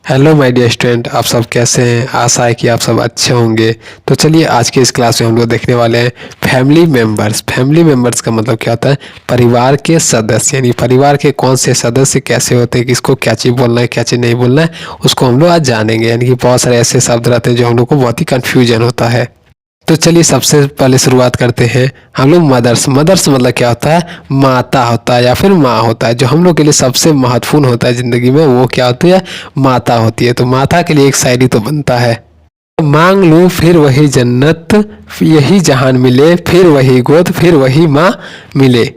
Hello my dear student, आप सब कैसे हैं। आशा है कि आप सब अच्छे होंगे। तो चलिए आज के इस क्लास में हम लोग देखने वाले हैं फैमिली मेम्बर्स। फैमिली मेम्बर्स का मतलब क्या होता है? परिवार के सदस्य, यानी परिवार के कौन से सदस्य कैसे होते हैं, किसको क्या चीज़ बोलना है क्या चीज़ नहीं बोलना है, उसको हम लोग आज जानेंगे। यानी कि बहुत सारे ऐसे शब्द रहते हैं जो हम लोग को बहुत ही कन्फ्यूजन होता है। तो चलिए सबसे पहले शुरुआत करते हैं हम लोग मदर्स। मदर्स मतलब क्या होता है? माता होता है या फिर माँ होता है। जो हम लोग के लिए सबसे महत्वपूर्ण होता है ज़िंदगी में, वो क्या होती है? माता होती है। तो माता के लिए एक शायरी तो बनता है, मांग लूँ फिर वही जन्नत, यही जहान मिले, फिर वही गोद, फिर वही माँ मिले।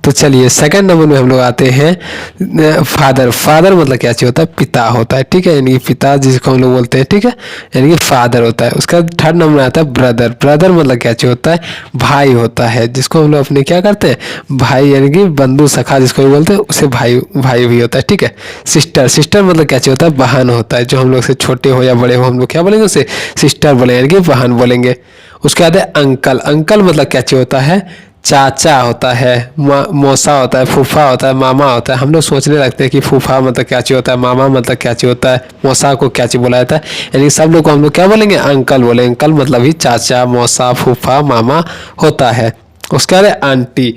तो चलिए सेकंड नंबर में हम लोग आते हैं फादर। फादर मतलब क्या चीज़ होता है? पिता होता है, ठीक है, यानी कि पिता जिसको हम लोग बोलते हैं, ठीक है, यानी कि फादर होता है। उसका थर्ड नंबर आता है ब्रदर। ब्रदर मतलब क्या चीज़ होता है? भाई होता है, जिसको हम लोग अपने क्या करते हैं? भाई, यानी कि बंधु सखा जिसको भी बोलते हैं, उसे भाई भाई भी होता है, ठीक है। सिस्टर। सिस्टर मतलब क्या चीज़ होता है? बहन होता है। जो हम लोग से छोटे हो या बड़े हो, हम लोग क्या बोलेंगे उसे? सिस्टर बोलेंगे, यानी कि बहन बोलेंगे। उसके बाद है अंकल। अंकल मतलब क्या चीज़ होता है? चाचा होता है, मौसा होता है, फूफा होता है, मामा होता है। हम लोग सोचने लगते हैं कि फूफा मतलब क्या चीज़ होता है, मामा मतलब क्या चीज़ होता है, मौसा को क्या चीज़ बोला जाता है। यानी सब लोग को हम लोग क्या बोलेंगे? अंकल बोलेंगे। अंकल मतलब ही चाचा, मौसा, फूफा, मामा होता है। उसके बाद आंटी।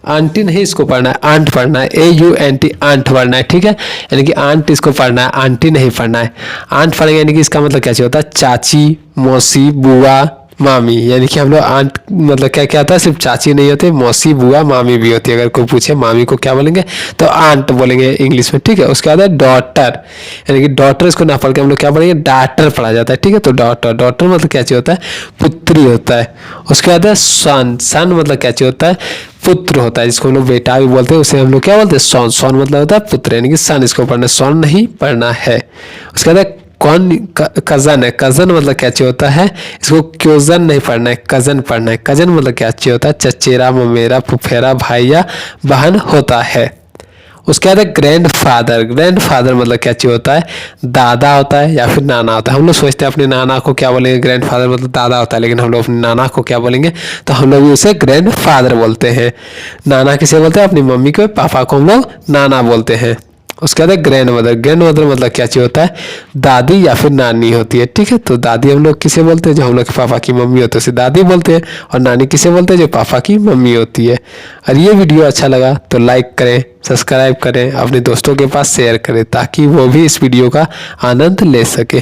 आंटी नहीं इसको पढ़ना है, आंट पढ़ना है, AUNT, आंट पढ़ना है, ठीक है। यानी कि आंट इसको पढ़ना है, आंटी नहीं पढ़ना है। आंट पढ़ेंगे यानी कि इसका मतलब क्या चीज़ होता है? चाची, मौसी, बुआ, मामी। यानी कि हम लोग आंट मतलब क्या क्या आता है? सिर्फ चाची नहीं होती, मौसी, बुआ, मामी भी होती है। अगर कोई पूछे मामी को क्या बोलेंगे, तो आंट बोलेंगे इंग्लिश में, ठीक है। उसके बाद है डॉटर। यानी कि डॉटर इसको ना पढ़ के हम लोग क्या पढ़ेंगे? डाटर पढ़ा जाता है, ठीक है। तो डॉटर, डॉटर मतलब क्या चीज़ होता है? पुत्री होता है। उसके बाद है सन। सन मतलब क्या चीज़ होता है? पुत्र होता है, जिसको हम लोग बेटा भी बोलते हैं, उसे हम लोग क्या बोलते हैं? सॉन। सॉन मतलब होता है पुत्र, यानी कि सन इसको पढ़ना, सॉन नहीं पढ़ना है। उसके बाद कौन? कज़न है। कज़न मतलब क्या चीज़ होता है? इसको क्योजन नहीं पढ़ना है, कज़न पढ़ना है। कज़न मतलब क्या चीज़ होता है? चचेरा, ममेरा, फुफेरा, भाई या बहन होता है। उसके बाद है ग्रैंड फादर। ग्रैंड फादर मतलब क्या चीज़ होता है? दादा होता है या फिर नाना होता है। हम लोग सोचते हैं अपने नाना को क्या बोलेंगे? ग्रैंड फादर मतलब दादा होता है, लेकिन हम लोग अपने नाना को क्या बोलेंगे? तो हम लोग भी उसे ग्रैंड फादर बोलते हैं। नाना किसे बोलते हैं? अपनी मम्मी को, पापा को हम लोग नाना बोलते हैं। उसके बाद ग्रैंड मदर। ग्रैंड मदर मतलब क्या चीज़ होता है? दादी या फिर नानी होती है, ठीक है। तो दादी हम लोग किसे बोलते हैं? जो हम लोग के पापा की मम्मी होती है उसे दादी बोलते हैं। और नानी किसे बोलते हैं? जो पापा की मम्मी होती है। और ये वीडियो अच्छा लगा तो लाइक करें, सब्सक्राइब करें, अपने दोस्तों के पास शेयर करें, ताकि वो भी इस वीडियो का आनंद ले सके।